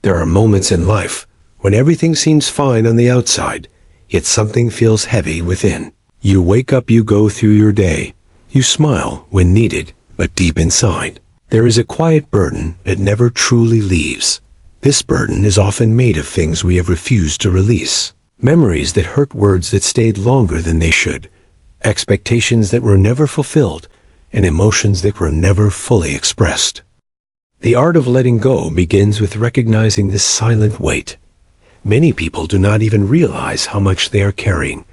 There are moments in life when everything seems fine on the outside, yet something feels heavy within. You wake up, you go through your day, you smile when needed, but deep inside, there is a quiet burden that never truly leaves. This burden is often made of things we have refused to release. Memories that hurt, words that stayed longer than they should, expectations that were never fulfilled, and emotions that were never fully expressed. The art of letting go begins with recognizing this silent weight. Many people do not even realize how much they are carrying,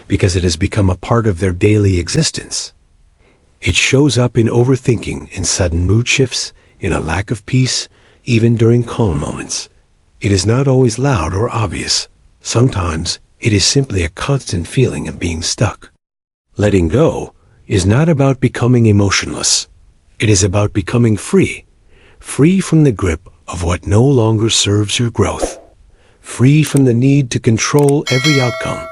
because it has become a part of their daily existence. It shows up in overthinking, in sudden mood shifts, in a lack of peace, even during calm moments. It is not always loud or obvious. Sometimes it is simply a constant feeling of being stuck. Letting go is not about becoming emotionless. It is about becoming free. Free from the grip of what no longer serves your growth. Free from the need to control every outcome.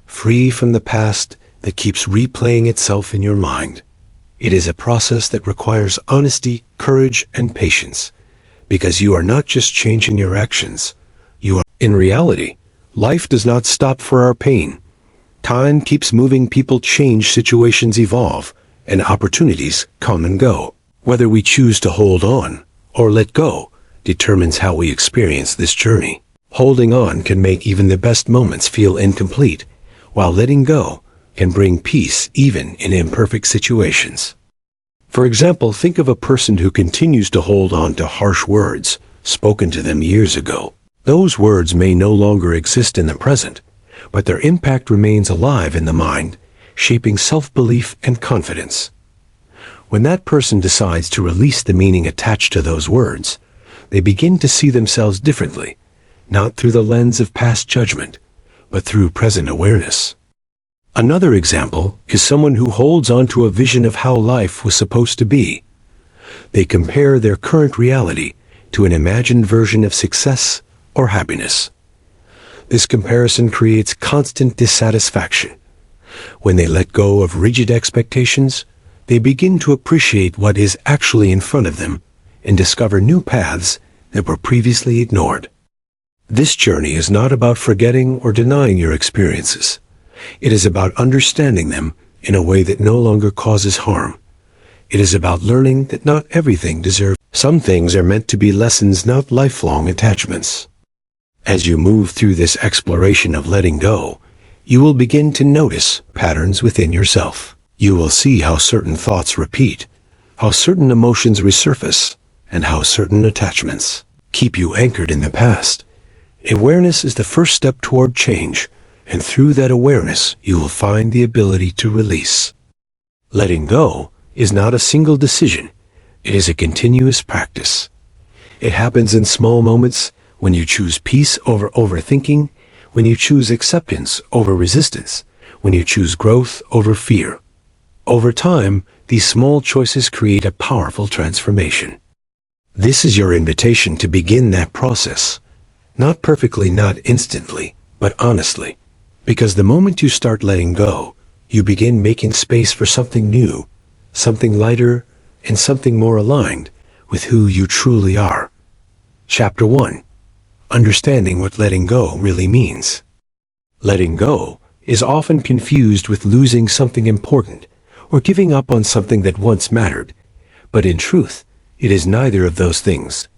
Free from the past that keeps replaying itself in your mind. It is a process that requires honesty, courage, and patience, because you are not just changing your actions. You are. In reality, life does not stop for our pain. Time keeps moving, people change, situations evolve, and opportunities come and go. Whether we choose to hold on or let go determines how we experience this journey. Holding on can make even the best moments feel incomplete, while letting go can bring peace even in imperfect situations. For example, think of a person who continues to hold on to harsh words spoken to them years ago. Those words may no longer exist in the present, but their impact remains alive in the mind, shaping self-belief and confidence. When that person decides to release the meaning attached to those words, they begin to see themselves differently, not through the lens of past judgment, but through present awareness. Another example is someone who holds on to a vision of how life was supposed to be. They compare their current reality to an imagined version of success or happiness. This comparison creates constant dissatisfaction. When they let go of rigid expectations, they begin to appreciate what is actually in front of them and discover new paths that were previously ignored. This journey is not about forgetting or denying your experiences. It is about understanding them in a way that no longer causes harm. It is about learning that not everything deserves. Some things are meant to be lessons, not lifelong attachments. As you move through this exploration of letting go, you will begin to notice patterns within yourself. You will see how certain thoughts repeat, how certain emotions resurface, and how certain attachments keep you anchored in the past. Awareness is the first step toward change, and through that awareness, you will find the ability to release. Letting go is not a single decision. It is a continuous practice. It happens in small moments, when you choose peace over overthinking, when you choose acceptance over resistance, when you choose growth over fear. Over time, these small choices create a powerful transformation. This is your invitation to begin that process. Not perfectly, not instantly, but honestly. Because the moment you start letting go, you begin making space for something new, something lighter, and something more aligned with who you truly are. Chapter 1. Understanding what letting go really means. Letting go is often confused with losing something important or giving up on something that once mattered. But in truth, it is neither of those things.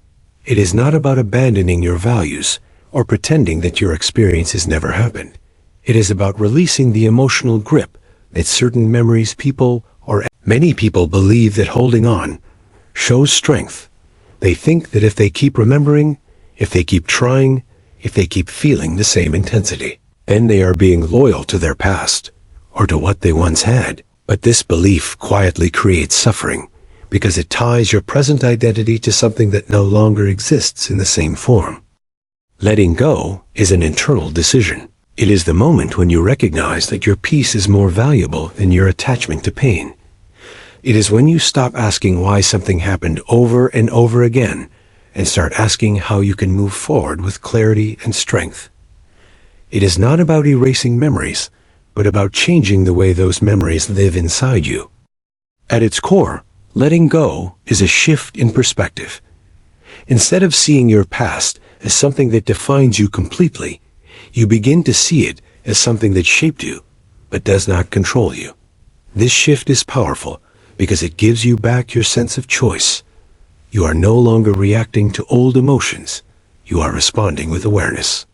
It is not about abandoning your values or pretending that your experiences never happened. It is about releasing the emotional grip that certain memories, people, or many people believe that holding on shows strength. They think that if they keep remembering, if they keep trying, if they keep feeling the same intensity, then they are being loyal to their past or to what they once had. But this belief quietly creates suffering because it ties your present identity to something that no longer exists in the same form. Letting go is an internal decision. It is the moment when you recognize that your peace is more valuable than your attachment to pain. It is when you stop asking why something happened over and over again and start asking how you can move forward with clarity and strength. It is not about erasing memories, but about changing the way those memories live inside you. At its core, letting go is a shift in perspective. Instead of seeing your past as something that defines you completely, you begin to see it as something that shaped you, but does not control you. This shift is powerful because it gives you back your sense of choice. You are no longer reacting to old emotions. You are responding with awareness.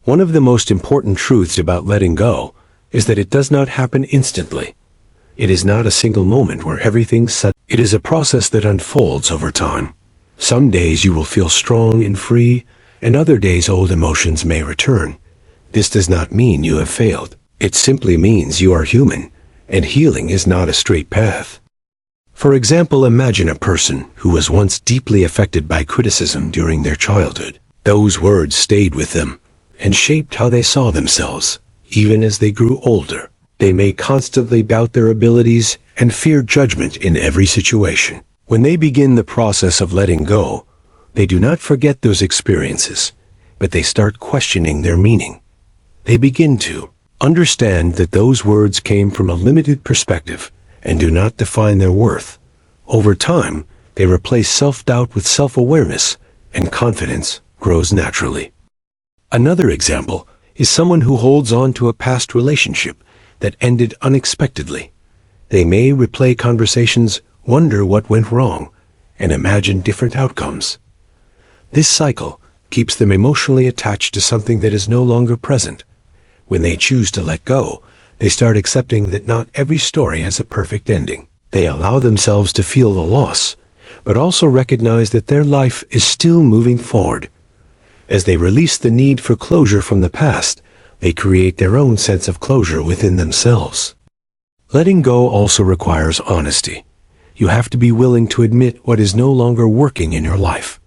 One of the most important truths about letting go is that it does not happen instantly. It is not a single moment where everything's set. It is a process that unfolds over time. Some days you will feel strong and free, and other days old emotions may return. This does not mean you have failed. It simply means you are human, and healing is not a straight path. For example, imagine a person who was once deeply affected by criticism during their childhood. Those words stayed with them and shaped how they saw themselves. Even as they grew older, they may constantly doubt their abilities and fear judgment in every situation. When they begin the process of letting go, they do not forget those experiences, but they start questioning their meaning. They begin to understand that those words came from a limited perspective and do not define their worth. Over time, they replace self-doubt with self-awareness, and confidence grows naturally. Another example is someone who holds on to a past relationship that ended unexpectedly. They may replay conversations, wonder what went wrong, and imagine different outcomes. This cycle keeps them emotionally attached to something that is no longer present. When they choose to let go, they start accepting that not every story has a perfect ending. They allow themselves to feel the loss, but also recognize that their life is still moving forward. As they release the need for closure from the past, they create their own sense of closure within themselves. Letting go also requires honesty. You have to be willing to admit what is no longer working in your life.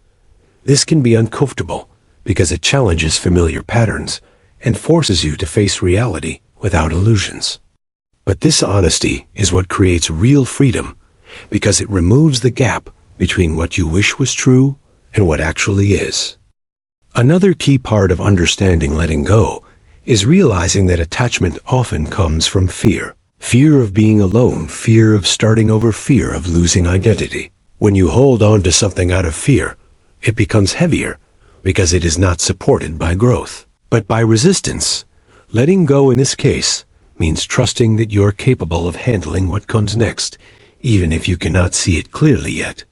This can be uncomfortable because it challenges familiar patterns and forces you to face reality without illusions. But this honesty is what creates real freedom, because it removes the gap between what you wish was true and what actually is. Another key part of understanding letting go is realizing that attachment often comes from fear. Fear of being alone, fear of starting over, fear of losing identity. When you hold on to something out of fear, it becomes heavier because it is not supported by growth, but by resistance. Letting go in this case means trusting that you're capable of handling what comes next, even if you cannot see it clearly yet.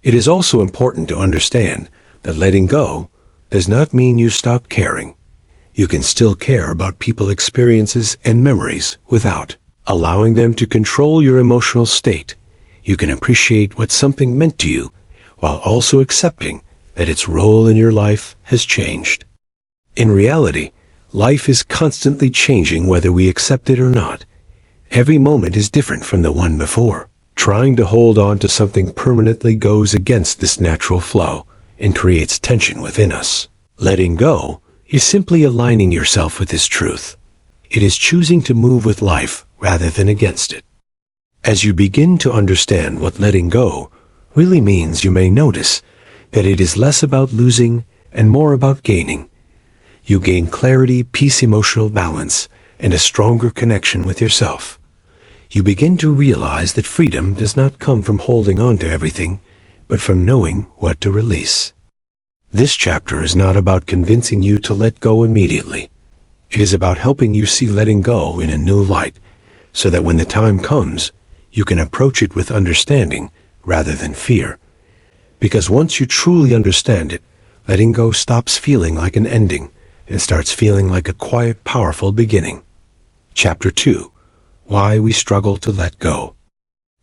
It is also important to understand that letting go does not mean you stop caring. You can still care about people, experiences, and memories without allowing them to control your emotional state. You can appreciate what something meant to you while also accepting that its role in your life has changed. In reality, life is constantly changing whether we accept it or not. Every moment is different from the one before. Trying to hold on to something permanently goes against this natural flow and creates tension within us. Letting go is simply aligning yourself with this truth. It is choosing to move with life rather than against it. As you begin to understand what letting go really means, you may notice that it is less about losing and more about gaining. You gain clarity, peace, emotional balance, and a stronger connection with yourself. You begin to realize that freedom does not come from holding on to everything, but from knowing what to release. This chapter is not about convincing you to let go immediately. It is about helping you see letting go in a new light, so that when the time comes, you can approach it with understanding rather than fear. Because once you truly understand it, letting go stops feeling like an ending and starts feeling like a quiet, powerful beginning. Chapter 2. Why we struggle to let go.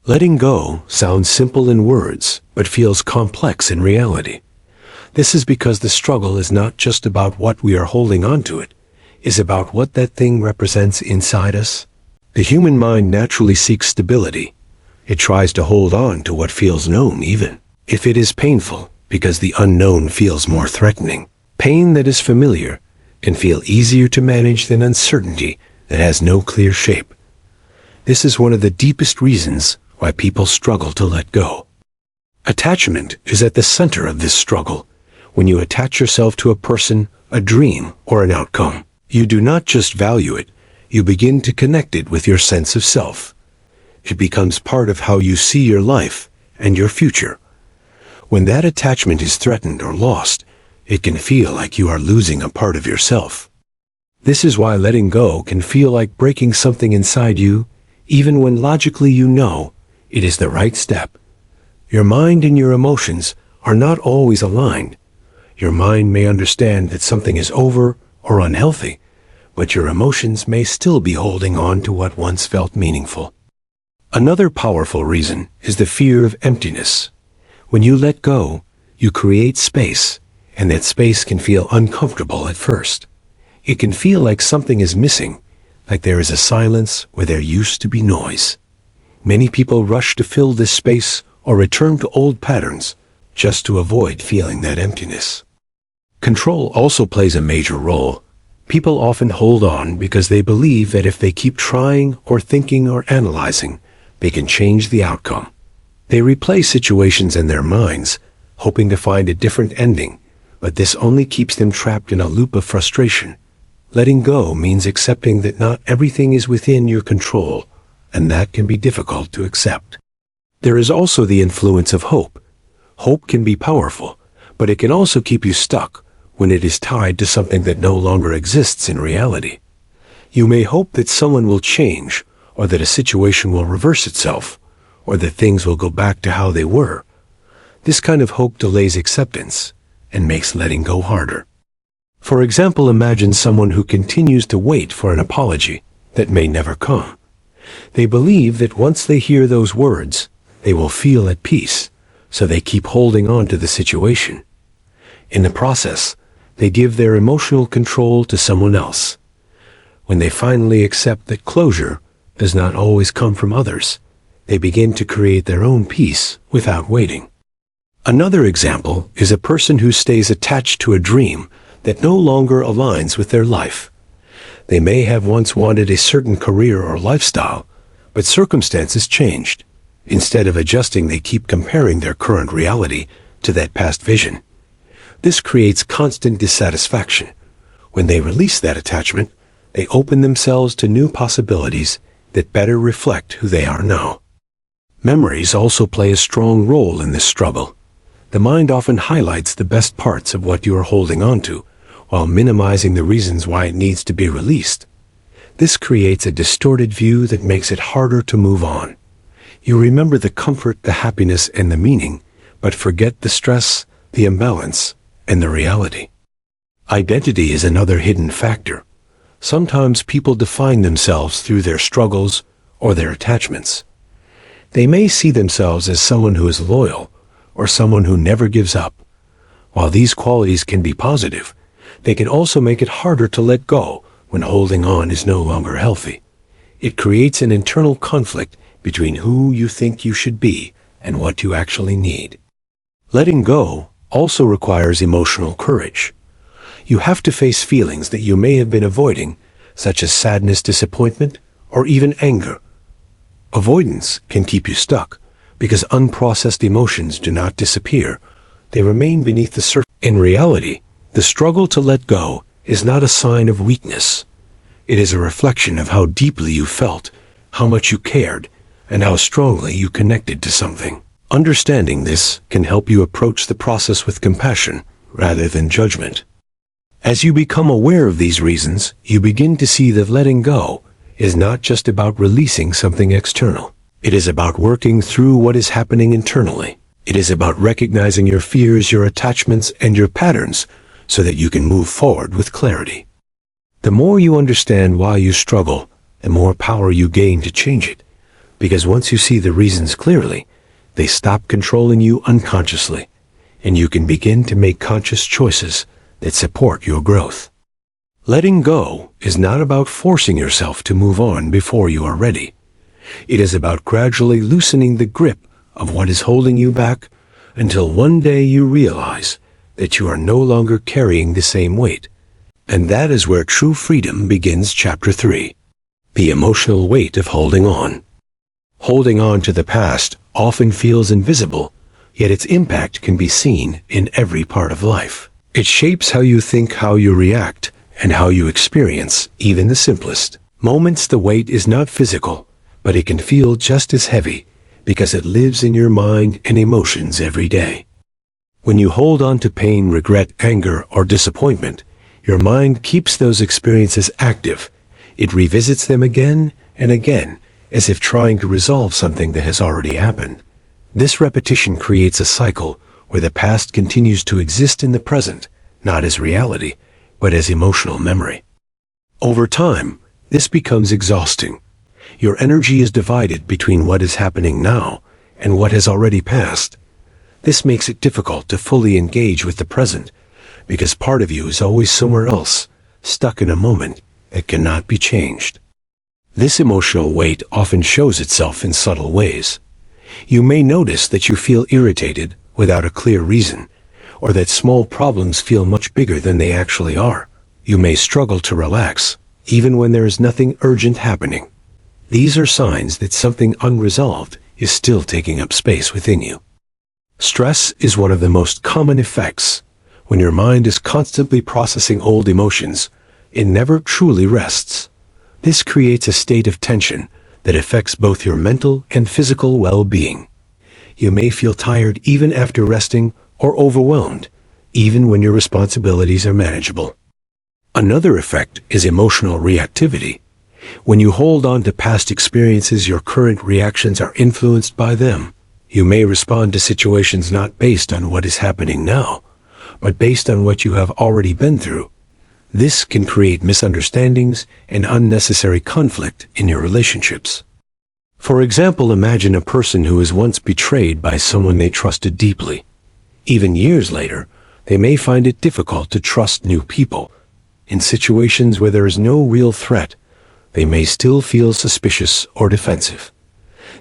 Letting go sounds simple in words, but feels complex in reality. This is because the struggle is not just about what we are holding on to, it is about what that thing represents inside us. The human mind naturally seeks stability. It tries to hold on to what feels known, even if it is painful, because the unknown feels more threatening. Pain that is familiar can feel easier to manage than uncertainty that has no clear shape. This is one of the deepest reasons why people struggle to let go. Attachment is at the center of this struggle. When you attach yourself to a person, a dream, or an outcome, you do not just value it, you begin to connect it with your sense of self. It becomes part of how you see your life and your future. When that attachment is threatened or lost, it can feel like you are losing a part of yourself. This is why letting go can feel like breaking something inside you, even when logically you know it is the right step. Your mind and your emotions are not always aligned. Your mind may understand that something is over or unhealthy, but your emotions may still be holding on to what once felt meaningful. Another powerful reason is the fear of emptiness. When you let go, you create space, and that space can feel uncomfortable at first. It can feel like something is missing, like there is a silence where there used to be noise. Many people rush to fill this space or return to old patterns just to avoid feeling that emptiness. Control also plays a major role. People often hold on because they believe that if they keep trying or thinking or analyzing, they can change the outcome. They replay situations in their minds, hoping to find a different ending, but this only keeps them trapped in a loop of frustration. Letting go means accepting that not everything is within your control, and that can be difficult to accept. There is also the influence of hope. Hope can be powerful, but it can also keep you stuck when it is tied to something that no longer exists in reality. You may hope that someone will change, or that a situation will reverse itself, or that things will go back to how they were. This kind of hope delays acceptance and makes letting go harder. For example, imagine someone who continues to wait for an apology that may never come. They believe that once they hear those words, they will feel at peace, so they keep holding on to the situation. In the process, they give their emotional control to someone else. When they finally accept that closure does not always come from others, they begin to create their own peace without waiting. Another example is a person who stays attached to a dream that no longer aligns with their life. They may have once wanted a certain career or lifestyle, but circumstances changed. Instead of adjusting, they keep comparing their current reality to that past vision. This creates constant dissatisfaction. When they release that attachment, they open themselves to new possibilities that better reflect who they are now. Memories also play a strong role in this struggle. The mind often highlights the best parts of what you are holding on to, while minimizing the reasons why it needs to be released. This creates a distorted view that makes it harder to move on. You remember the comfort, the happiness, and the meaning, but forget the stress, the imbalance, and the reality. Identity is another hidden factor. Sometimes people define themselves through their struggles or their attachments. They may see themselves as someone who is loyal or someone who never gives up. While these qualities can be positive, they can also make it harder to let go when holding on is no longer healthy. It creates an internal conflict between who you think you should be and what you actually need. Letting go also requires emotional courage. You have to face feelings that you may have been avoiding, such as sadness, disappointment, or even anger. Avoidance can keep you stuck because unprocessed emotions do not disappear. They remain beneath the surface. In reality, the struggle to let go is not a sign of weakness. It is a reflection of how deeply you felt, how much you cared, and how strongly you connected to something. Understanding this can help you approach the process with compassion rather than judgment. As you become aware of these reasons, you begin to see that letting go is not just about releasing something external. It is about working through what is happening internally. It is about recognizing your fears, your attachments, and your patterns so that you can move forward with clarity. The more you understand why you struggle, the more power you gain to change it. Because once you see the reasons clearly, they stop controlling you unconsciously, and you can begin to make conscious choices that support your growth. Letting go is not about forcing yourself to move on before you are ready. It is about gradually loosening the grip of what is holding you back until one day you realize that you are no longer carrying the same weight. And that is where true freedom begins. Chapter 3. The emotional weight of holding on. Holding on to the past often feels invisible, yet its impact can be seen in every part of life. It shapes how you think, how you react, and how you experience even the simplest moments. The weight is not physical, but it can feel just as heavy because it lives in your mind and emotions every day. When you hold on to pain, regret, anger, or disappointment, your mind keeps those experiences active. It revisits them again and again, as if trying to resolve something that has already happened. This repetition creates a cycle where the past continues to exist in the present, not as reality, but as emotional memory. Over time, this becomes exhausting. Your energy is divided between what is happening now and what has already passed. This makes it difficult to fully engage with the present, because part of you is always somewhere else, stuck in a moment that cannot be changed. This emotional weight often shows itself in subtle ways. You may notice that you feel irritated without a clear reason, or that small problems feel much bigger than they actually are. You may struggle to relax, even when there is nothing urgent happening. These are signs that something unresolved is still taking up space within you. Stress is one of the most common effects. When your mind is constantly processing old emotions, it never truly rests. This creates a state of tension that affects both your mental and physical well-being. You may feel tired even after resting, or overwhelmed, even when your responsibilities are manageable. Another effect is emotional reactivity. When you hold on to past experiences, your current reactions are influenced by them. You may respond to situations not based on what is happening now, but based on what you have already been through. This can create misunderstandings and unnecessary conflict in your relationships. For example, imagine a person who was once betrayed by someone they trusted deeply. Even years later, they may find it difficult to trust new people. In situations where there is no real threat, they may still feel suspicious or defensive.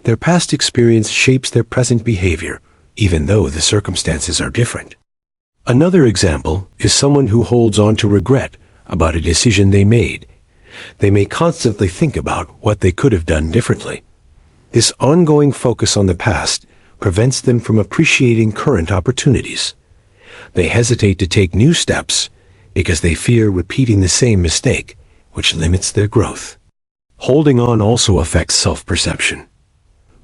Their past experience shapes their present behavior, even though the circumstances are different. Another example is someone who holds on to regret about a decision they made. They may constantly think about what they could have done differently. This ongoing focus on the past prevents them from appreciating current opportunities. They hesitate to take new steps because they fear repeating the same mistake, which limits their growth. Holding on also affects self-perception.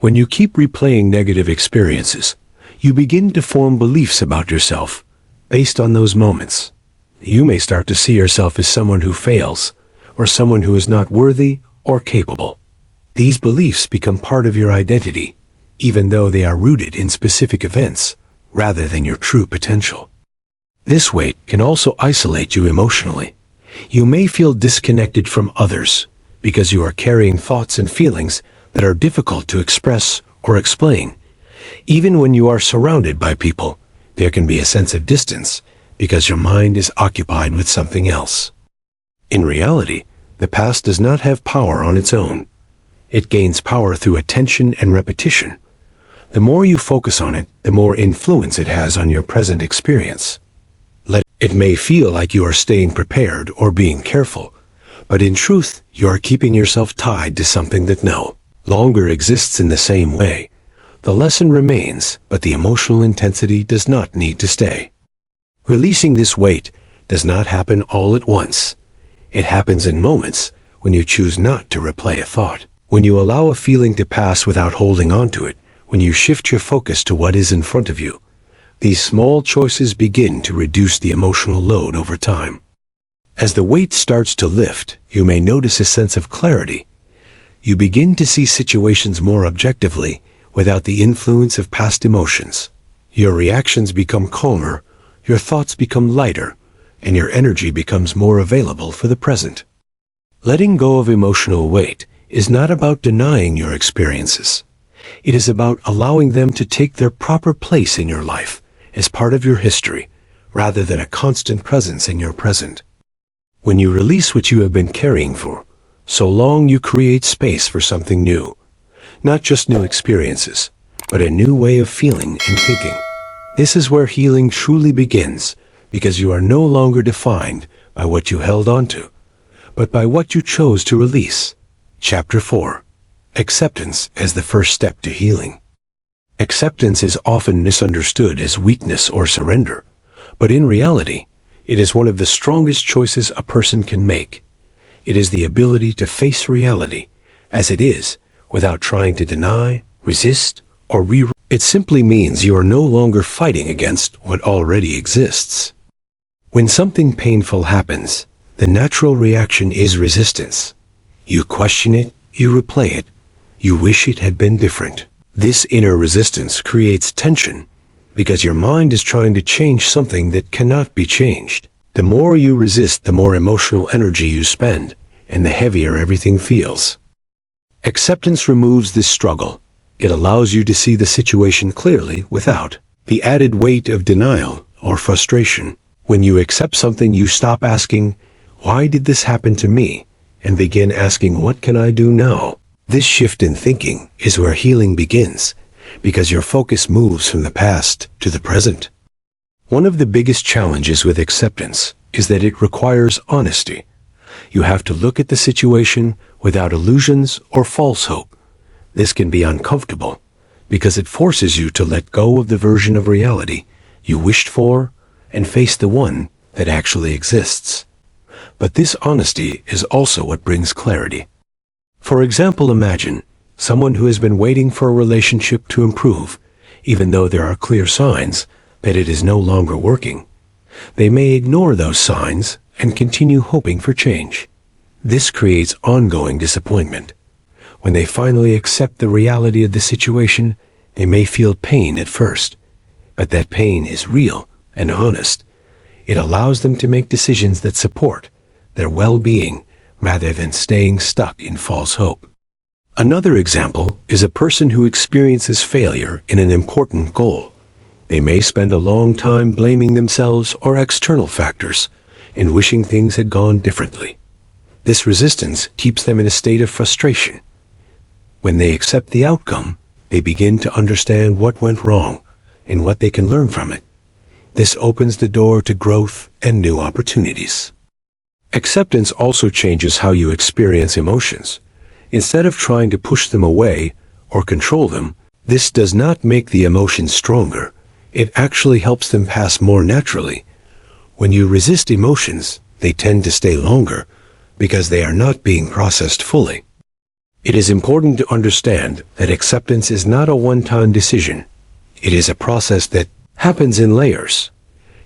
When you keep replaying negative experiences, you begin to form beliefs about yourself based on those moments. You may start to see yourself as someone who fails, or someone who is not worthy or capable. These beliefs become part of your identity, even though they are rooted in specific events, rather than your true potential. This weight can also isolate you emotionally. You may feel disconnected from others because you are carrying thoughts and feelings that are difficult to express or explain. Even when you are surrounded by people, there can be a sense of distance because your mind is occupied with something else. In reality, the past does not have power on its own. It gains power through attention and repetition. The more you focus on it, the more influence it has on your present experience. It may feel like you are staying prepared or being careful, but in truth, you are keeping yourself tied to something that no longer exists in the same way. The lesson remains, but the emotional intensity does not need to stay. Releasing this weight does not happen all at once. It happens in moments when you choose not to replay a thought, when you allow a feeling to pass without holding on to it, when you shift your focus to what is in front of you. These small choices begin to reduce the emotional load over time. As the weight starts to lift, you may notice a sense of clarity. You begin to see situations more objectively without the influence of past emotions. Your reactions become calmer, your thoughts become lighter, and your energy becomes more available for the present. Letting go of emotional weight is not about denying your experiences. It is about allowing them to take their proper place in your life as part of your history, rather than a constant presence in your present. When you release what you have been carrying for so long, you create space for something new. Not just new experiences, but a new way of feeling and thinking. This is where healing truly begins, because you are no longer defined by what you held on to, but by what you chose to release. Chapter 4. Acceptance as the first step to healing. Acceptance is often misunderstood as weakness or surrender, but in reality, it is one of the strongest choices a person can make. It is the ability to face reality as it is without trying to deny, resist, or rewrite. It simply means you are no longer fighting against what already exists. When something painful happens, the natural reaction is resistance. You question it, you replay it, you wish it had been different. This inner resistance creates tension because your mind is trying to change something that cannot be changed. The more you resist, the more emotional energy you spend, and the heavier everything feels. Acceptance removes this struggle. It allows you to see the situation clearly without the added weight of denial or frustration. When you accept something, you stop asking, "Why did this happen to me?" and begin asking, "What can I do now?" This shift in thinking is where healing begins, because your focus moves from the past to the present. One of the biggest challenges with acceptance is that it requires honesty. You have to look at the situation without illusions or false hope. This can be uncomfortable because it forces you to let go of the version of reality you wished for and face the one that actually exists. But this honesty is also what brings clarity. For example, imagine someone who has been waiting for a relationship to improve, even though there are clear signs that it is no longer working. They may ignore those signs and continue hoping for change. This creates ongoing disappointment. When they finally accept the reality of the situation, they may feel pain at first, but that pain is real and honest. It allows them to make decisions that support their well-being rather than staying stuck in false hope. Another example is a person who experiences failure in an important goal. They may spend a long time blaming themselves or external factors and wishing things had gone differently. This resistance keeps them in a state of frustration. When they accept the outcome, they begin to understand what went wrong and what they can learn from it. This opens the door to growth and new opportunities. Acceptance also changes how you experience emotions. Instead of trying to push them away or control them, this does not make the emotions stronger. It actually helps them pass more naturally. When you resist emotions, they tend to stay longer because they are not being processed fully. It is important to understand that acceptance is not a one-time decision. It is a process that happens in layers.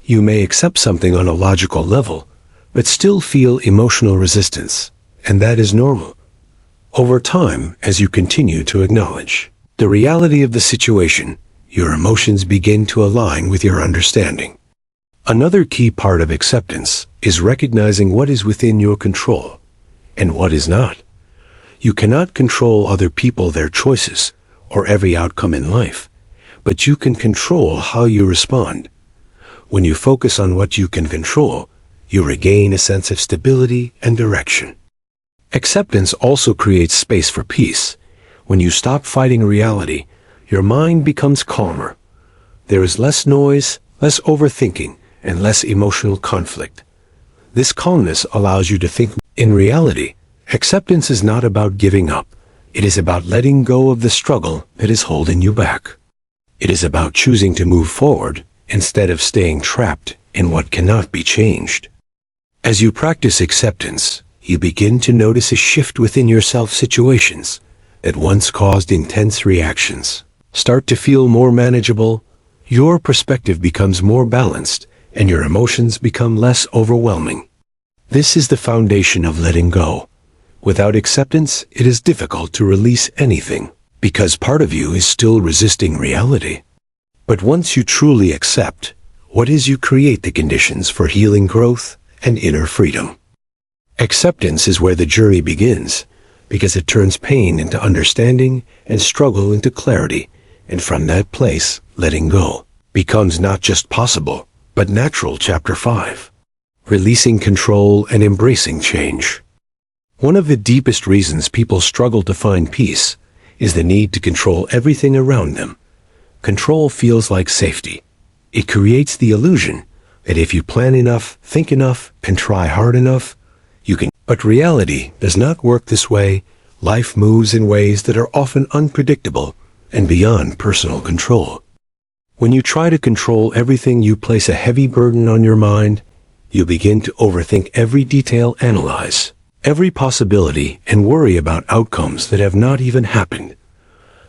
You may accept something on a logical level, but still feel emotional resistance, and that is normal. Over time, as you continue to acknowledge the reality of the situation, your emotions begin to align with your understanding. Another key part of acceptance is recognizing what is within your control and what is not. You cannot control other people, their choices, or every outcome in life, but you can control how you respond. When you focus on what you can control, you regain a sense of stability and direction. Acceptance also creates space for peace. When you stop fighting reality, your mind becomes calmer. There is less noise, less overthinking, and less emotional conflict. This calmness allows you to think. In reality, acceptance is not about giving up. It is about letting go of the struggle that is holding you back. It is about choosing to move forward instead of staying trapped in what cannot be changed. As you practice acceptance, you begin to notice a shift within yourself. Situations that once caused intense reactions start to feel more manageable. Your perspective becomes more balanced, and your emotions become less overwhelming. This is the foundation of letting go. Without acceptance, it is difficult to release anything, because part of you is still resisting reality. But once you truly accept what is, you create the conditions for healing, growth, and inner freedom. Acceptance is where the journey begins, because it turns pain into understanding and struggle into clarity, and from that place, letting go becomes not just possible, but natural. Chapter 5. Releasing control and embracing change. One of the deepest reasons people struggle to find peace is the need to control everything around them. Control feels like safety. It creates the illusion that if you plan enough, think enough, and try hard enough, you can. But reality does not work this way. Life moves in ways that are often unpredictable and beyond personal control. When you try to control everything, you place a heavy burden on your mind. You begin to overthink every detail, analyze every possibility, and worry about outcomes that have not even happened.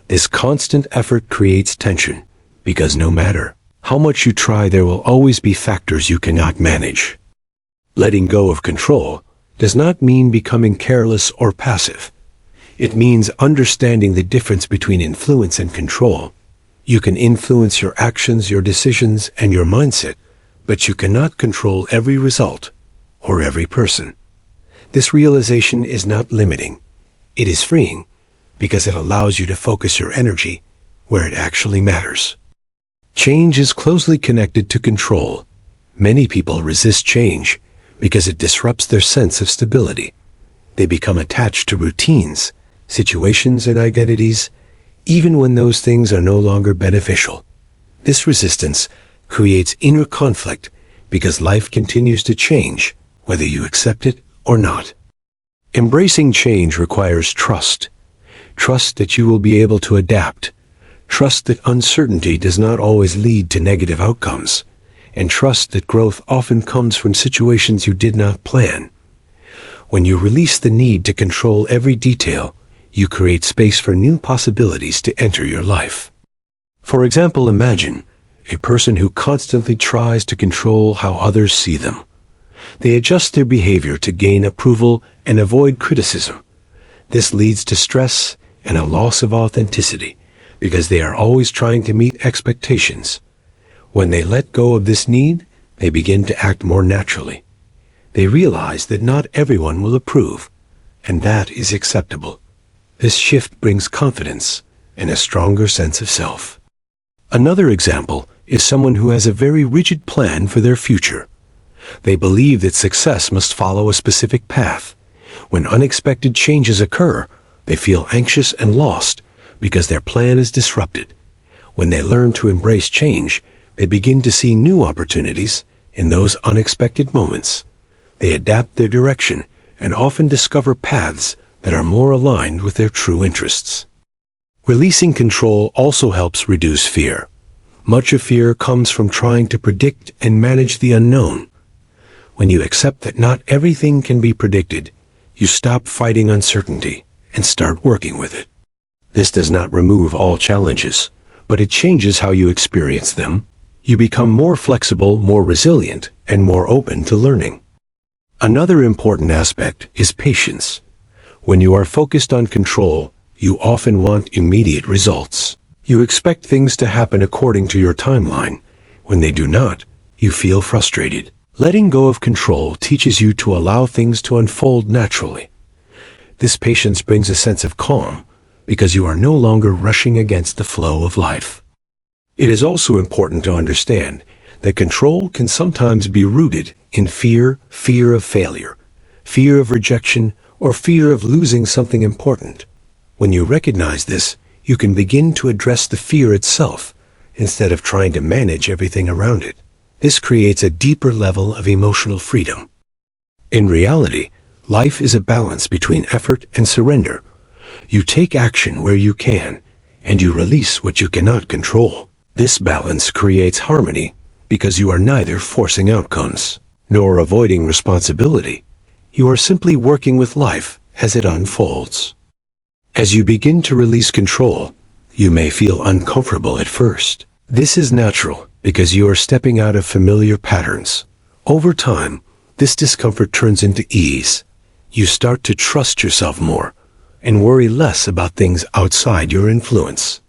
This constant effort creates tension, because no matter how much you try, there will always be factors you cannot manage. Letting go of control does not mean becoming careless or passive. It means understanding the difference between influence and control. You can influence your actions, your decisions, and your mindset, but you cannot control every result or every person. This realization is not limiting. It is freeing, because it allows you to focus your energy where it actually matters. Change is closely connected to control. Many people resist change because it disrupts their sense of stability. They become attached to routines, situations, and identities, even when those things are no longer beneficial. This resistance creates inner conflict because life continues to change, whether you accept it or not. Embracing change requires trust. Trust that you will be able to adapt. Trust that uncertainty does not always lead to negative outcomes. And trust that growth often comes from situations you did not plan. When you release the need to control every detail, you create space for new possibilities to enter your life. For example, imagine a person who constantly tries to control how others see them. They adjust their behavior to gain approval and avoid criticism. This leads to stress and a loss of authenticity, because they are always trying to meet expectations. When they let go of this need, they begin to act more naturally. They realize that not everyone will approve, and that is acceptable. This shift brings confidence and a stronger sense of self. Another example is someone who has a very rigid plan for their future. They believe that success must follow a specific path. When unexpected changes occur, they feel anxious and lost because their plan is disrupted. When they learn to embrace change, they begin to see new opportunities in those unexpected moments. They adapt their direction and often discover paths that are more aligned with their true interests. Releasing control also helps reduce fear. Much of fear comes from trying to predict and manage the unknown. When you accept that not everything can be predicted, you stop fighting uncertainty and start working with it. This does not remove all challenges, but it changes how you experience them. You become more flexible, more resilient, and more open to learning. Another important aspect is patience. When you are focused on control, you often want immediate results. You expect things to happen according to your timeline. When they do not, you feel frustrated. Letting go of control teaches you to allow things to unfold naturally. This patience brings a sense of calm, because you are no longer rushing against the flow of life. It is also important to understand that control can sometimes be rooted in fear of failure, fear of rejection, or fear of losing something important. When you recognize this, you can begin to address the fear itself, instead of trying to manage everything around it. This creates a deeper level of emotional freedom. In reality, life is a balance between effort and surrender. You take action where you can, and you release what you cannot control. This balance creates harmony, because you are neither forcing outcomes nor avoiding responsibility. You are simply working with life as it unfolds. As you begin to release control, you may feel uncomfortable at first. This is natural, because you are stepping out of familiar patterns. Over time, this discomfort turns into ease. You start to trust yourself more and worry less about things outside your influence.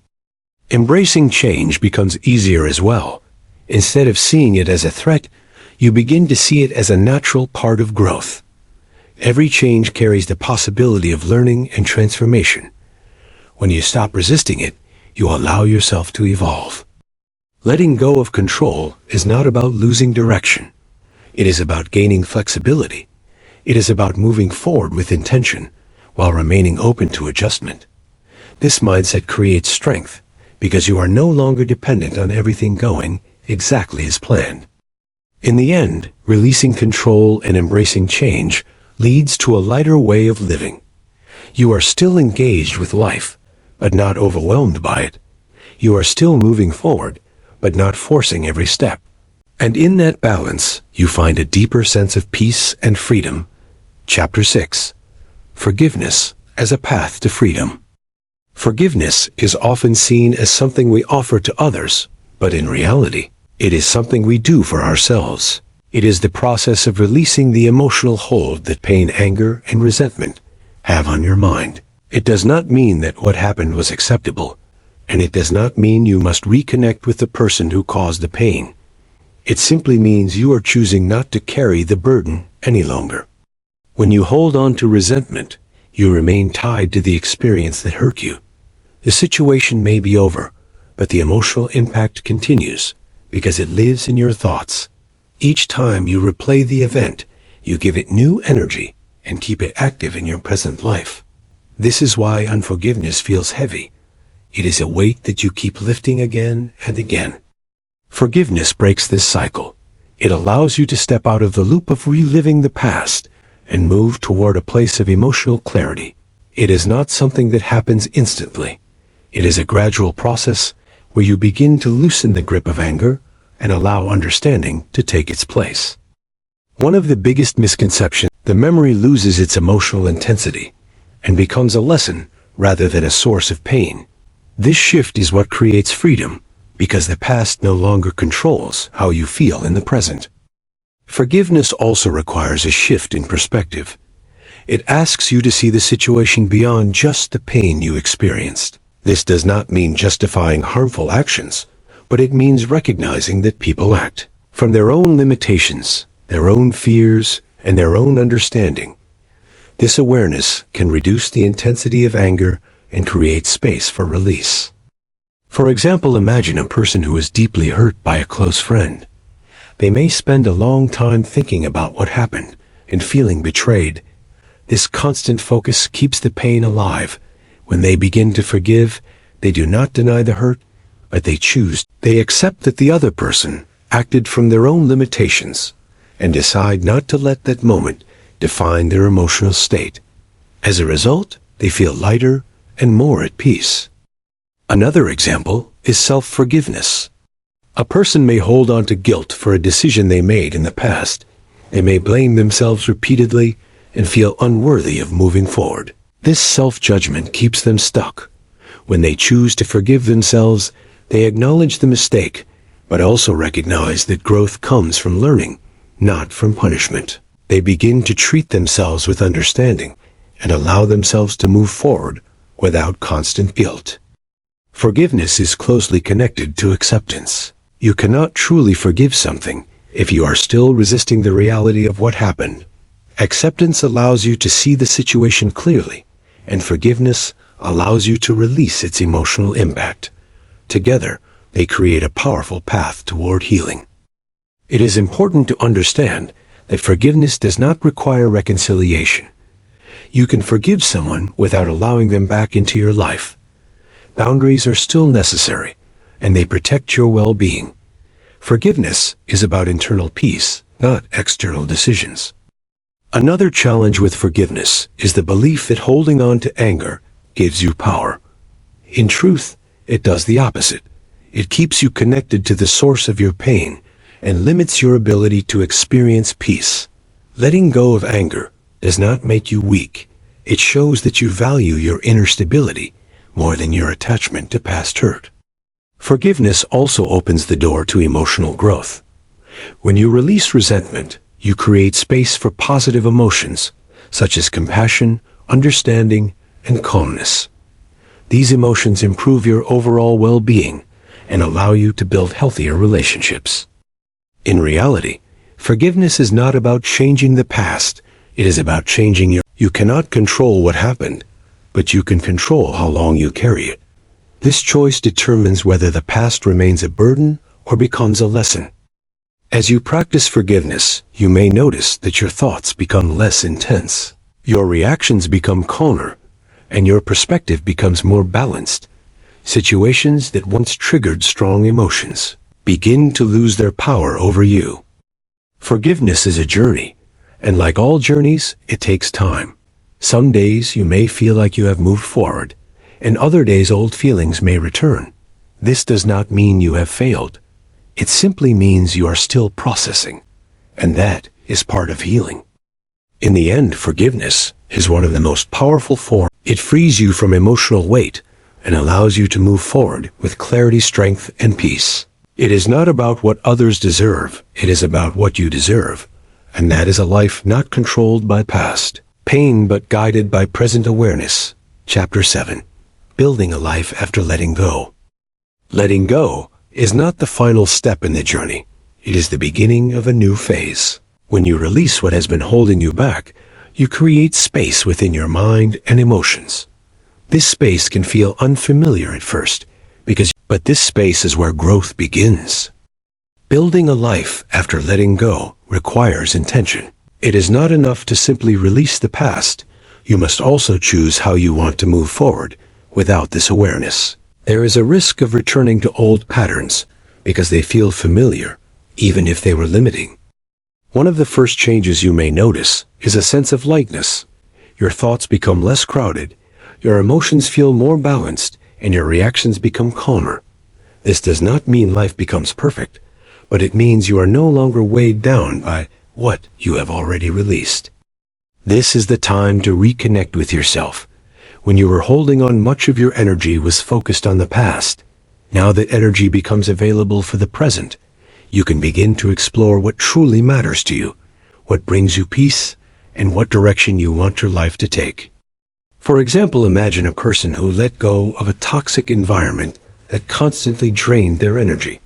Embracing change becomes easier as well. Instead of seeing it as a threat, you begin to see it as a natural part of growth. Every change carries the possibility of learning and transformation. When you stop resisting it, you allow yourself to evolve. Letting go of control is not about losing direction. It is about gaining flexibility. It is about moving forward with intention while remaining open to adjustment. This mindset creates strength because you are no longer dependent on everything going exactly as planned. In the end, releasing control and embracing change leads to a lighter way of living. You are still engaged with life, but not overwhelmed by it. You are still moving forward, but not forcing every step. And in that balance, you find a deeper sense of peace and freedom. Chapter 6. Forgiveness as a Path to Freedom. Forgiveness is often seen as something we offer to others, but in reality, it is something we do for ourselves. It is the process of releasing the emotional hold that pain, anger, and resentment have on your mind. It does not mean that what happened was acceptable, and it does not mean you must reconnect with the person who caused the pain. It simply means you are choosing not to carry the burden any longer. When you hold on to resentment, you remain tied to the experience that hurt you. The situation may be over, but the emotional impact continues because it lives in your thoughts. Each time you replay the event, you give it new energy and keep it active in your present life. This is why unforgiveness feels heavy. It is a weight that you keep lifting again and again. Forgiveness breaks this cycle. It allows you to step out of the loop of reliving the past and move toward a place of emotional clarity. It is not something that happens instantly. It is a gradual process where you begin to loosen the grip of anger and allow understanding to take its place. One of the biggest misconceptions, the memory loses its emotional intensity and becomes a lesson rather than a source of pain. This shift is what creates freedom, because the past no longer controls how you feel in the present. Forgiveness also requires a shift in perspective. It asks you to see the situation beyond just the pain you experienced. This does not mean justifying harmful actions, but it means recognizing that people act from their own limitations, their own fears, and their own understanding. This awareness can reduce the intensity of anger and create space for release. For example, imagine a person who is deeply hurt by a close friend. They may spend a long time thinking about what happened and feeling betrayed. This constant focus keeps the pain alive. When they begin to forgive, they do not deny the hurt, but they accept that the other person acted from their own limitations and decide not to let that moment define their emotional state. As a result, they feel lighter and more at peace. Another example is self-forgiveness. A person may hold on to guilt for a decision they made in the past. They may blame themselves repeatedly and feel unworthy of moving forward. This self-judgment keeps them stuck. When they choose to forgive themselves, they acknowledge the mistake, but also recognize that growth comes from learning, not from punishment. They begin to treat themselves with understanding and allow themselves to move forward without constant guilt. Forgiveness is closely connected to acceptance. You cannot truly forgive something if you are still resisting the reality of what happened. Acceptance allows you to see the situation clearly, and forgiveness allows you to release its emotional impact. Together, they create a powerful path toward healing. It is important to understand that forgiveness does not require reconciliation. You can forgive someone without allowing them back into your life. Boundaries are still necessary, and they protect your well-being. Forgiveness is about internal peace, not external decisions. Another challenge with forgiveness is the belief that holding on to anger gives you power. In truth, it does the opposite. It keeps you connected to the source of your pain and limits your ability to experience peace. Letting go of anger does not make you weak. It shows that you value your inner stability more than your attachment to past hurt. Forgiveness also opens the door to emotional growth. When you release resentment, you create space for positive emotions, such as compassion, understanding, and calmness. These emotions improve your overall well-being and allow you to build healthier relationships. In reality, forgiveness is not about changing the past. It is about changing You cannot control what happened, but you can control how long you carry it. This choice determines whether the past remains a burden or becomes a lesson. As you practice forgiveness, you may notice that your thoughts become less intense. Your reactions become calmer, and your perspective becomes more balanced. Situations that once triggered strong emotions begin to lose their power over you. Forgiveness is a journey, and like all journeys, it takes time. Some days you may feel like you have moved forward, and other days old feelings may return. This does not mean you have failed. It simply means you are still processing, and that is part of healing. In the end, forgiveness is one of the most powerful forms. It frees you from emotional weight, and allows you to move forward with clarity, strength, and peace. It is not about what others deserve, it is about what you deserve. And that is a life not controlled by past pain but guided by present awareness. Chapter 7. Building a life after letting go. Letting go is not the final step in the journey. It is the beginning of a new phase. When you release what has been holding you back, you create space within your mind and emotions. This space can feel unfamiliar at first, but this space is where growth begins. Building a life after letting go requires intention. It is not enough to simply release the past. You must also choose how you want to move forward. Without this awareness, there is a risk of returning to old patterns because they feel familiar, even if they were limiting. One of the first changes you may notice is a sense of lightness. Your thoughts become less crowded, your emotions feel more balanced, and your reactions become calmer. This does not mean life becomes perfect, but it means you are no longer weighed down by what you have already released. This is the time to reconnect with yourself. When you were holding on, much of your energy was focused on the past. Now that energy becomes available for the present, you can begin to explore what truly matters to you, what brings you peace, and what direction you want your life to take. For example, imagine a person who let go of a toxic environment that constantly drained their energy.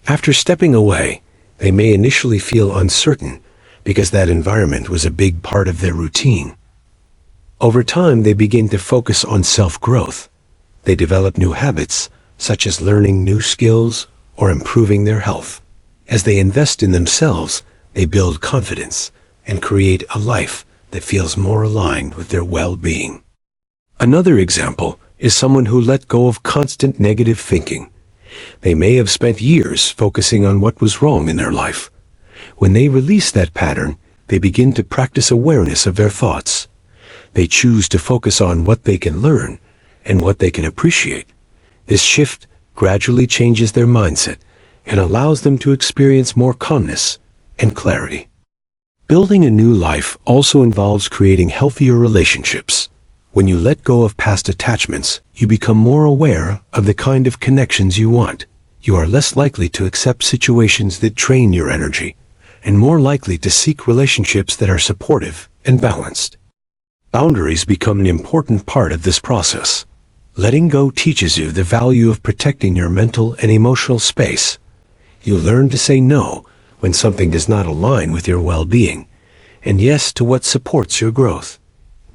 After stepping away, they may initially feel uncertain because that environment was a big part of their routine. Over time, they begin to focus on self-growth. They develop new habits, such as learning new skills or improving their health. As they invest in themselves, they build confidence and create a life that feels more aligned with their well-being. Another example is someone who let go of constant negative thinking. They may have spent years focusing on what was wrong in their life. When they release that pattern, they begin to practice awareness of their thoughts. They choose to focus on what they can learn and what they can appreciate. This shift gradually changes their mindset and allows them to experience more calmness and clarity. Building a new life also involves creating healthier relationships. When you let go of past attachments, you become more aware of the kind of connections you want. You are less likely to accept situations that drain your energy, and more likely to seek relationships that are supportive and balanced. Boundaries become an important part of this process. Letting go teaches you the value of protecting your mental and emotional space. You learn to say no when something does not align with your well-being, and yes to what supports your growth.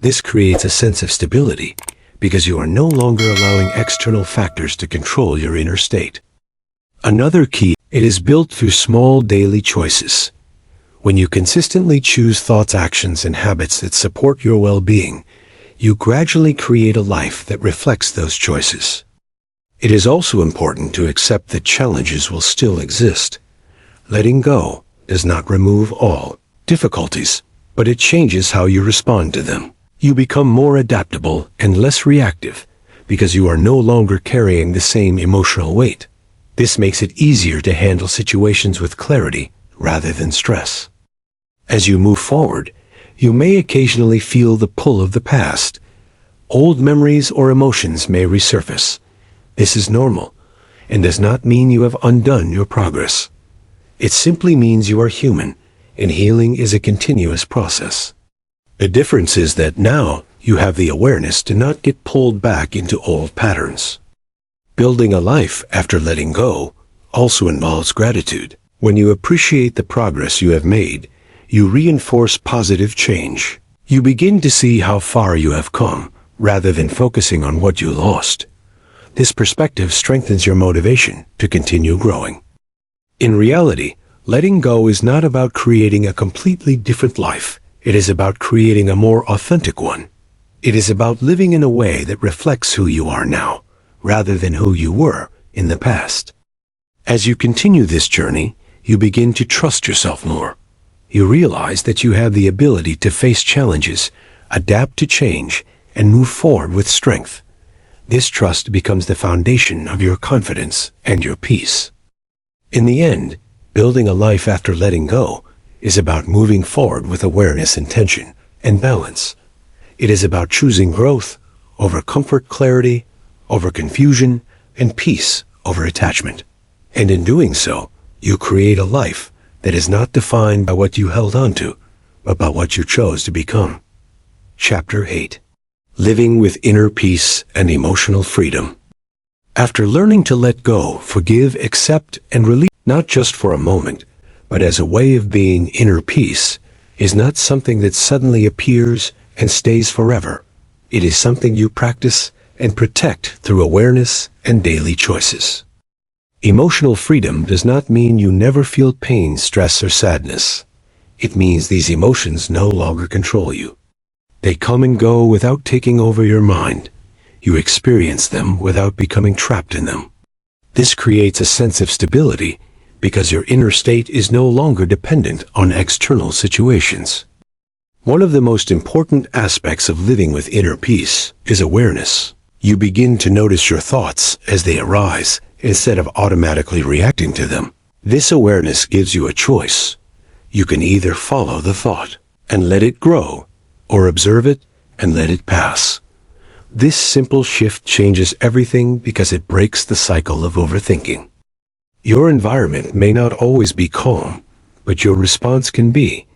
This creates a sense of stability because you are no longer allowing external factors to control your inner state. Another key, it is built through small daily choices. When you consistently choose thoughts, actions, and habits that support your well-being, you gradually create a life that reflects those choices. It is also important to accept that challenges will still exist. Letting go does not remove all difficulties, but it changes how you respond to them. You become more adaptable and less reactive because you are no longer carrying the same emotional weight. This makes it easier to handle situations with clarity rather than stress. As you move forward, you may occasionally feel the pull of the past. Old memories or emotions may resurface. This is normal and does not mean you have undone your progress. It simply means you are human, and healing is a continuous process. The difference is that now you have the awareness to not get pulled back into old patterns. Building a life after letting go also involves gratitude. When you appreciate the progress you have made, you reinforce positive change. You begin to see how far you have come, rather than focusing on what you lost. This perspective strengthens your motivation to continue growing. In reality, letting go is not about creating a completely different life. It is about creating a more authentic one. It is about living in a way that reflects who you are now, rather than who you were in the past. As you continue this journey, you begin to trust yourself more. You realize that you have the ability to face challenges, adapt to change, and move forward with strength. This trust becomes the foundation of your confidence and your peace. In the end, building a life after letting go is about moving forward with awareness, intention, and balance. It is about choosing growth over comfort, clarity over confusion, and peace over attachment. And in doing so, you create a life that is not defined by what you held onto, but by what you chose to become. Chapter 8. Living with Inner Peace and Emotional Freedom. After learning to let go, forgive, accept, and release, not just for a moment, but as a way of being, inner peace is not something that suddenly appears and stays forever. It is something you practice and protect through awareness and daily choices. Emotional freedom does not mean you never feel pain, stress, or sadness. It means these emotions no longer control you. They come and go without taking over your mind. You experience them without becoming trapped in them. This creates a sense of stability because your inner state is no longer dependent on external situations. One of the most important aspects of living with inner peace is awareness. You begin to notice your thoughts as they arise instead of automatically reacting to them. This awareness gives you a choice. You can either follow the thought and let it grow, or observe it and let it pass. This simple shift changes everything because it breaks the cycle of overthinking. Your environment may not always be calm, but your response can be.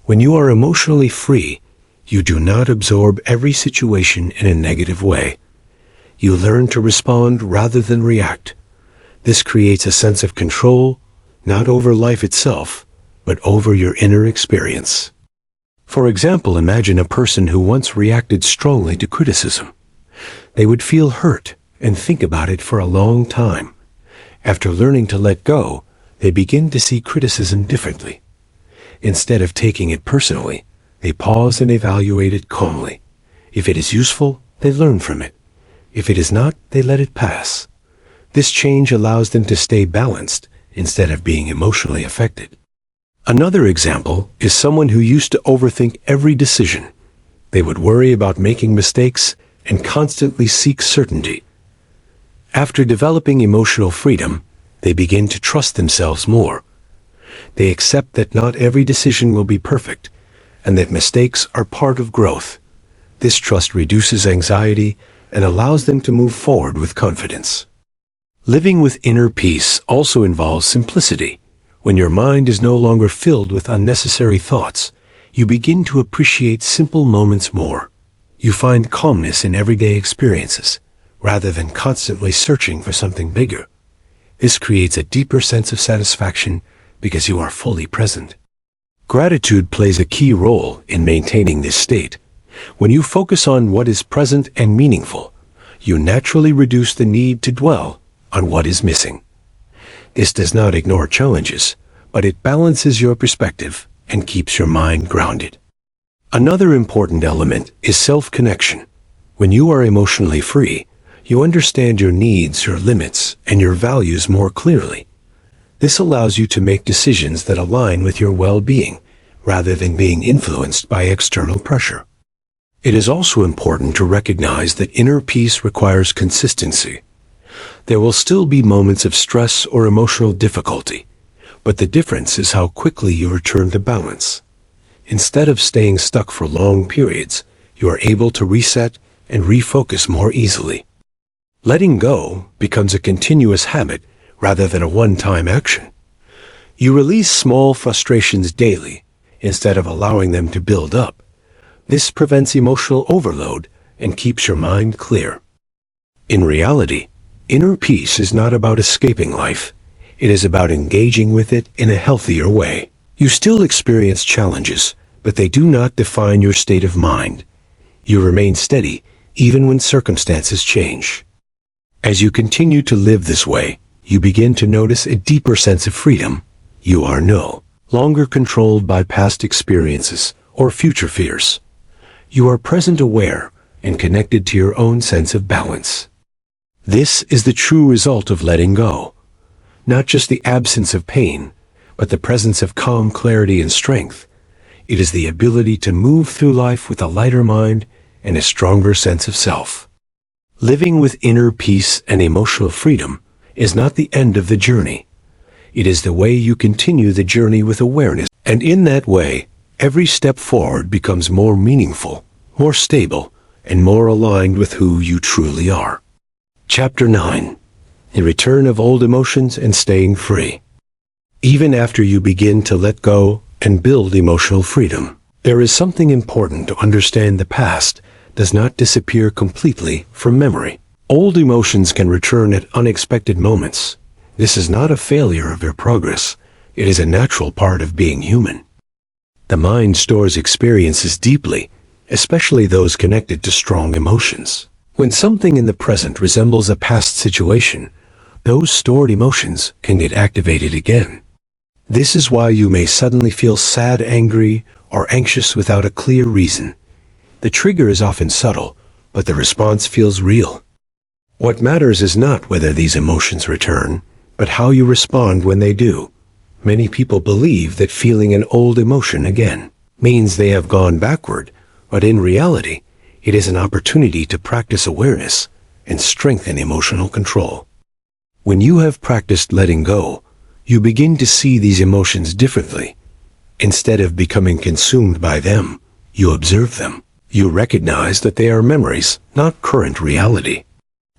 When you are emotionally free, you do not absorb every situation in a negative way. You learn to respond rather than react. This creates a sense of control, not over life itself, but over your inner experience. For example, imagine a person who once reacted strongly to criticism. They would feel hurt and think about it for a long time. After learning to let go, they begin to see criticism differently. Instead of taking it personally, they pause and evaluate it calmly. If it is useful, they learn from it. If it is not, they let it pass. This change allows them to stay balanced instead of being emotionally affected. Another example is someone who used to overthink every decision. They would worry about making mistakes and constantly seek certainty. After developing emotional freedom, they begin to trust themselves more. They accept that not every decision will be perfect, and that mistakes are part of growth. This trust reduces anxiety and allows them to move forward with confidence. Living with inner peace also involves simplicity. When your mind is no longer filled with unnecessary thoughts, you begin to appreciate simple moments more. You find calmness in everyday experiences, rather than constantly searching for something bigger. This creates a deeper sense of satisfaction because you are fully present. Gratitude plays a key role in maintaining this state. When you focus on what is present and meaningful, you naturally reduce the need to dwell on what is missing. This does not ignore challenges, but it balances your perspective and keeps your mind grounded. Another important element is self-connection. When you are emotionally free, you understand your needs, your limits, and your values more clearly. This allows you to make decisions that align with your well-being, rather than being influenced by external pressure. It is also important to recognize that inner peace requires consistency. There will still be moments of stress or emotional difficulty, but the difference is how quickly you return to balance. Instead of staying stuck for long periods, you are able to reset and refocus more easily. Letting go becomes a continuous habit rather than a one-time action. You release small frustrations daily instead of allowing them to build up. This prevents emotional overload and keeps your mind clear. In reality, inner peace is not about escaping life. It is about engaging with it in a healthier way. You still experience challenges, but they do not define your state of mind. You remain steady even when circumstances change. As you continue to live this way, you begin to notice a deeper sense of freedom. You are no longer controlled by past experiences or future fears. You are present, aware, and connected to your own sense of balance. This is the true result of letting go. Not just the absence of pain, but the presence of calm, clarity, and strength. It is the ability to move through life with a lighter mind and a stronger sense of self. Living with inner peace and emotional freedom is not the end of the journey. It is the way you continue the journey with awareness, and in that way, every step forward becomes more meaningful, more stable, and more aligned with who you truly are. Chapter 9. The Return of Old Emotions and Staying Free. Even after you begin to let go and build emotional freedom, there is something important to understand. The past does not disappear completely from memory. Old emotions can return at unexpected moments. This is not a failure of your progress. It is a natural part of being human. The mind stores experiences deeply, especially those connected to strong emotions. When something in the present resembles a past situation, those stored emotions can get activated again. This is why you may suddenly feel sad, angry, or anxious without a clear reason. The trigger is often subtle, but the response feels real. What matters is not whether these emotions return, but how you respond when they do. Many people believe that feeling an old emotion again means they have gone backward, but in reality, it is an opportunity to practice awareness and strengthen emotional control. When you have practiced letting go, you begin to see these emotions differently. Instead of becoming consumed by them, you observe them. You recognize that they are memories, not current reality,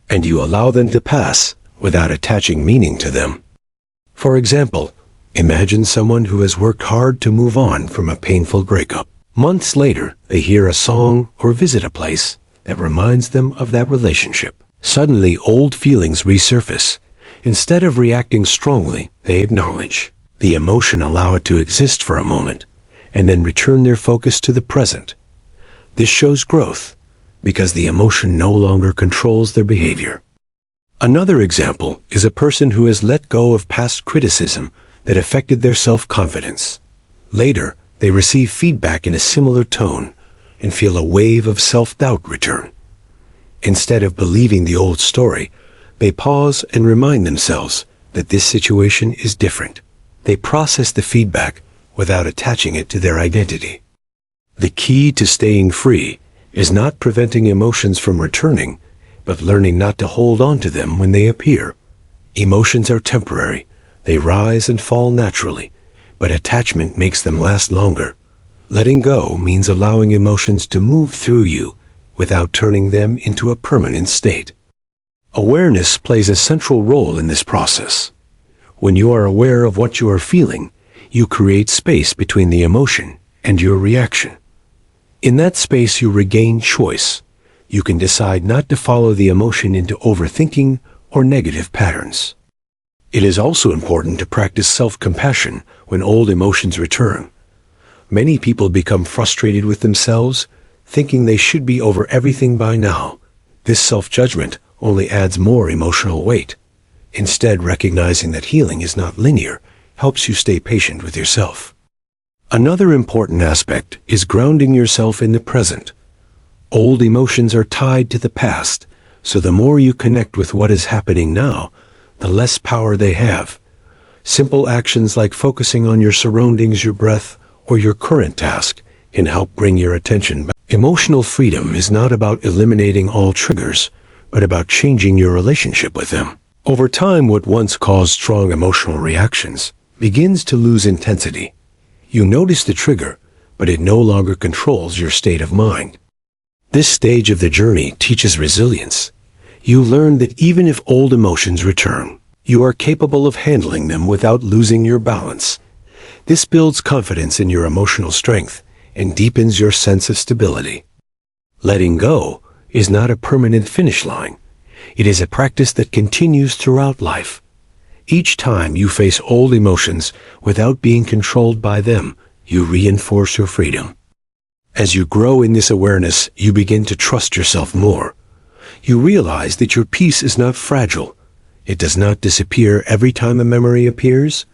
and you allow them to pass without attaching meaning to them. For example, imagine someone who has worked hard to move on from a painful breakup. Months later, they hear a song or visit a place that reminds them of that relationship. Suddenly, old feelings resurface. Instead of reacting strongly, they acknowledge the emotion, allow it to exist for a moment, and then return their focus to the present. This shows growth, because the emotion no longer controls their behavior. Another example is a person who has let go of past criticism that affected their self-confidence. Later, they receive feedback in a similar tone and feel a wave of self-doubt return. Instead of believing the old story, they pause and remind themselves that this situation is different. They process the feedback without attaching it to their identity. The key to staying free is not preventing emotions from returning, but learning not to hold on to them when they appear. Emotions are temporary. They rise and fall naturally, but attachment makes them last longer. Letting go means allowing emotions to move through you without turning them into a permanent state. Awareness plays a central role in this process. When you are aware of what you are feeling, you create space between the emotion and your reaction. In that space, you regain choice. You can decide not to follow the emotion into overthinking or negative patterns. It is also important to practice self-compassion when old emotions return. Many people become frustrated with themselves, thinking they should be over everything by now. This self-judgment only adds more emotional weight. Instead, recognizing that healing is not linear helps you stay patient with yourself. Another important aspect is grounding yourself in the present. Old emotions are tied to the past, so the more you connect with what is happening now, the less power they have. Simple actions like focusing on your surroundings, your breath, or your current task can help bring your attention back. Emotional freedom is not about eliminating all triggers, but about changing your relationship with them. Over time, what once caused strong emotional reactions begins to lose intensity. You notice the trigger, but it no longer controls your state of mind. This stage of the journey teaches resilience. You learn that even if old emotions return, you are capable of handling them without losing your balance. This builds confidence in your emotional strength and deepens your sense of stability. Letting go is not a permanent finish line. It is a practice that continues throughout life. Each time you face old emotions without being controlled by them, you reinforce your freedom. As you grow in this awareness, you begin to trust yourself more. You realize that your peace is not fragile. It does not disappear every time a memory appears.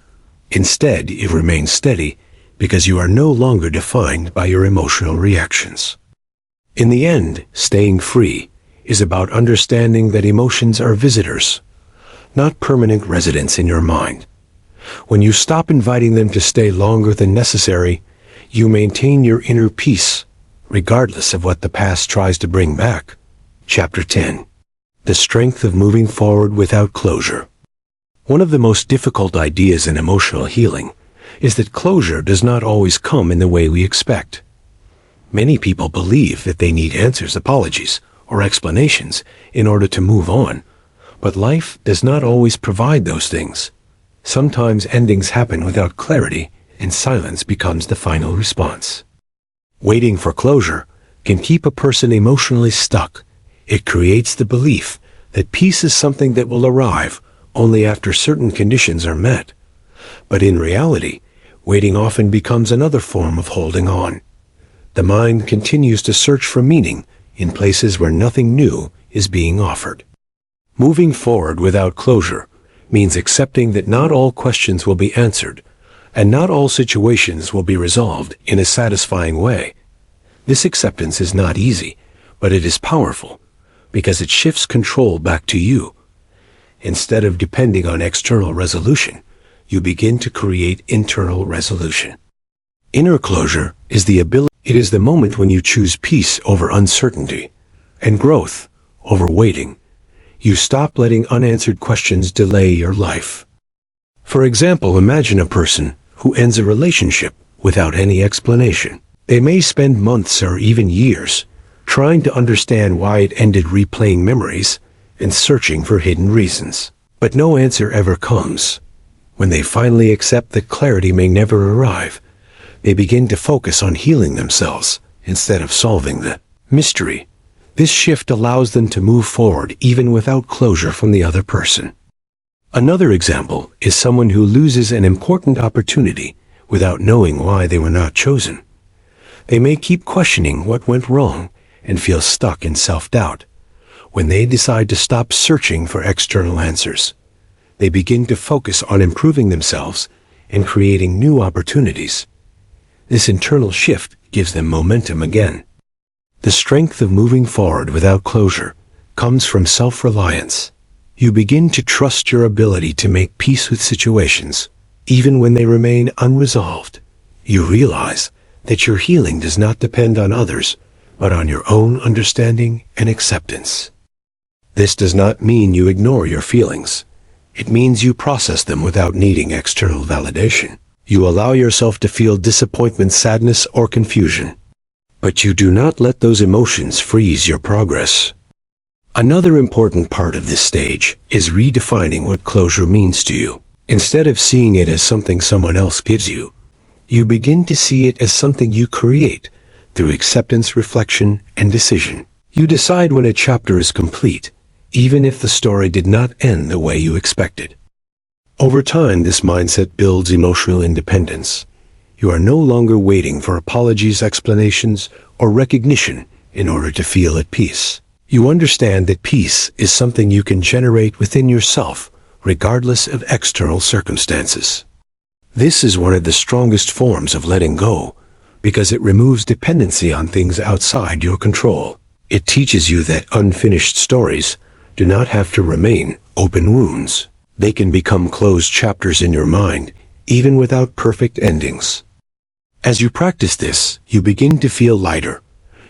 Instead, it remains steady because you are no longer defined by your emotional reactions. In the end, staying free is about understanding that emotions are visitors, not permanent residents in your mind. When you stop inviting them to stay longer than necessary, you maintain your inner peace, regardless of what the past tries to bring back. Chapter 10. The Strength of Moving Forward Without Closure. One of the most difficult ideas in emotional healing is that closure does not always come in the way we expect. Many people believe that they need answers, apologies, or explanations in order to move on, But life does not always provide those things. Sometimes endings happen without clarity, and silence becomes the final response. Waiting for closure can keep a person emotionally stuck. It creates the belief that peace is something that will arrive only after certain conditions are met. But in reality, waiting often becomes another form of holding on. The mind continues to search for meaning in places where nothing new is being offered. Moving forward without closure means accepting that not all questions will be answered, and not all situations will be resolved in a satisfying way. This acceptance is not easy, but it is powerful, because it shifts control back to you. Instead of depending on external resolution, you begin to create internal resolution. Inner closure is it is the moment when you choose peace over uncertainty, and growth over waiting. You stop letting unanswered questions delay your life. For example, imagine a person who ends a relationship without any explanation. They may spend months or even years trying to understand why it ended, replaying memories and searching for hidden reasons. But no answer ever comes. When they finally accept that clarity may never arrive, they begin to focus on healing themselves instead of solving the mystery. This shift allows them to move forward even without closure from the other person. Another example is someone who loses an important opportunity without knowing why they were not chosen. They may keep questioning what went wrong and feel stuck in self-doubt. When they decide to stop searching for external answers, they begin to focus on improving themselves and creating new opportunities. This internal shift gives them momentum again. The strength of moving forward without closure comes from self-reliance. You begin to trust your ability to make peace with situations, even when they remain unresolved. You realize that your healing does not depend on others, but on your own understanding and acceptance. This does not mean you ignore your feelings. It means you process them without needing external validation. You allow yourself to feel disappointment, sadness, or confusion. But you do not let those emotions freeze your progress. Another important part of this stage is redefining what closure means to you. Instead of seeing it as something someone else gives you, you begin to see it as something you create through acceptance, reflection, and decision. You decide when a chapter is complete, even if the story did not end the way you expected. Over time, this mindset builds emotional independence. You are no longer waiting for apologies, explanations, or recognition in order to feel at peace. You understand that peace is something you can generate within yourself, regardless of external circumstances. This is one of the strongest forms of letting go, because it removes dependency on things outside your control. It teaches you that unfinished stories do not have to remain open wounds. They can become closed chapters in your mind, even without perfect endings. As you practice this, you begin to feel lighter.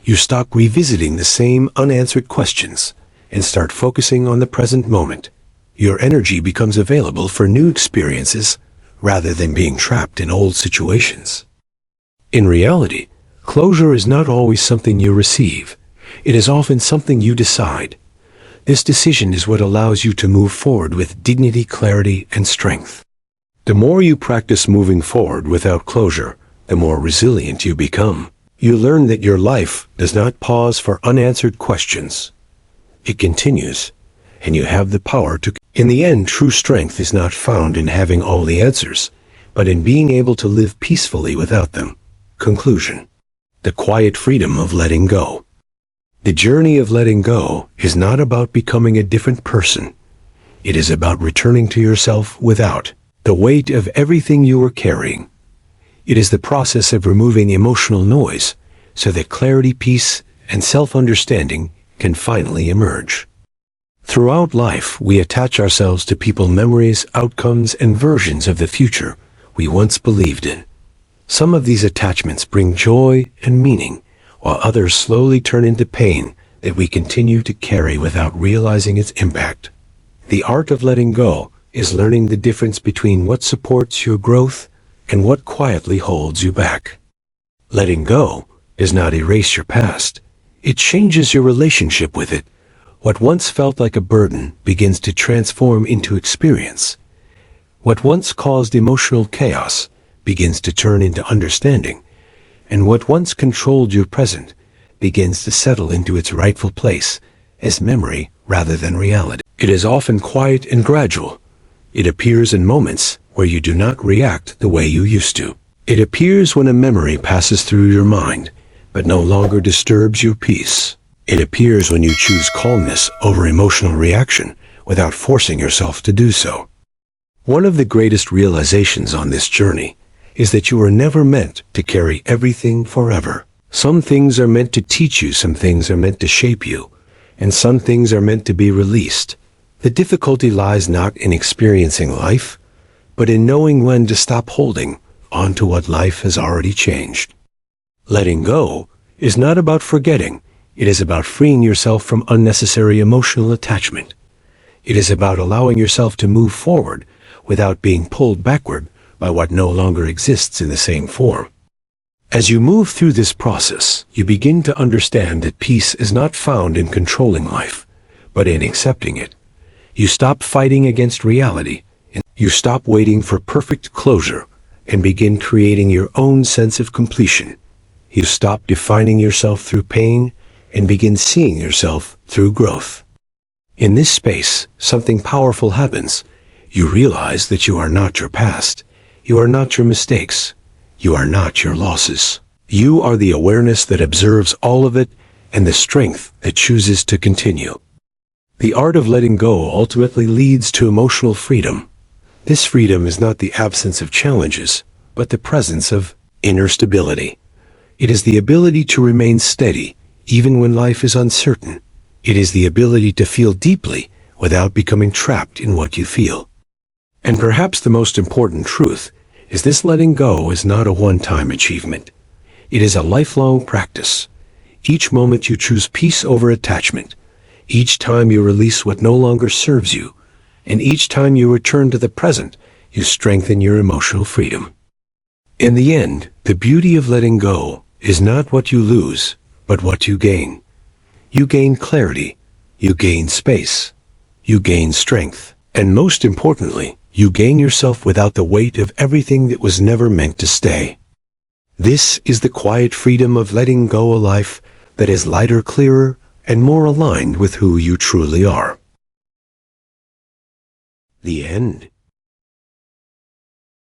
You stop revisiting the same unanswered questions and start focusing on the present moment. Your energy becomes available for new experiences rather than being trapped in old situations. In reality, closure is not always something you receive. It is often something you decide. This decision is what allows you to move forward with dignity, clarity, and strength. The more you practice moving forward without closure, the more resilient you become. You learn that your life does not pause for unanswered questions. It continues, and you have the power to. In the end, true strength is not found in having all the answers, but in being able to live peacefully without them. Conclusion. The quiet freedom of letting go. The journey of letting go is not about becoming a different person. It is about returning to yourself without the weight of everything you were carrying. It is the process of removing emotional noise so that clarity, peace, and self-understanding can finally emerge. Throughout life, we attach ourselves to people, memories, outcomes, and versions of the future we once believed in. Some of these attachments bring joy and meaning, while others slowly turn into pain that we continue to carry without realizing its impact. The art of letting go is learning the difference between what supports your growth and what quietly holds you back. Letting go does not erase your past. It changes your relationship with it. What once felt like a burden begins to transform into experience. What once caused emotional chaos begins to turn into understanding. And what once controlled your present begins to settle into its rightful place as memory rather than reality. It is often quiet and gradual. It appears in moments where you do not react the way you used to. It appears when a memory passes through your mind, but no longer disturbs your peace. It appears when you choose calmness over emotional reaction without forcing yourself to do so. One of the greatest realizations on this journey is that you are never meant to carry everything forever. Some things are meant to teach you, some things are meant to shape you, and some things are meant to be released. The difficulty lies not in experiencing life, but in knowing when to stop holding on to what life has already changed. Letting go is not about forgetting. It is about freeing yourself from unnecessary emotional attachment. It is about allowing yourself to move forward without being pulled backward by what no longer exists in the same form. As you move through this process, you begin to understand that peace is not found in controlling life, but in accepting it. You stop fighting against reality, and you stop waiting for perfect closure and begin creating your own sense of completion. You stop defining yourself through pain and begin seeing yourself through growth. In this space, something powerful happens. You realize that you are not your past. You are not your mistakes. You are not your losses. You are the awareness that observes all of it and the strength that chooses to continue. The art of letting go ultimately leads to emotional freedom. This freedom is not the absence of challenges, but the presence of inner stability. It is the ability to remain steady even when life is uncertain. It is the ability to feel deeply without becoming trapped in what you feel. And perhaps the most important truth is this: letting go is not a one-time achievement. It is a lifelong practice. Each moment you choose peace over attachment, each time you release what no longer serves you, and each time you return to the present, you strengthen your emotional freedom. In the end, the beauty of letting go is not what you lose, but what you gain. You gain clarity, you gain space, you gain strength, and most importantly, you gain yourself without the weight of everything that was never meant to stay. This is the quiet freedom of letting go a life that is lighter, clearer, and more aligned with who you truly are. The end.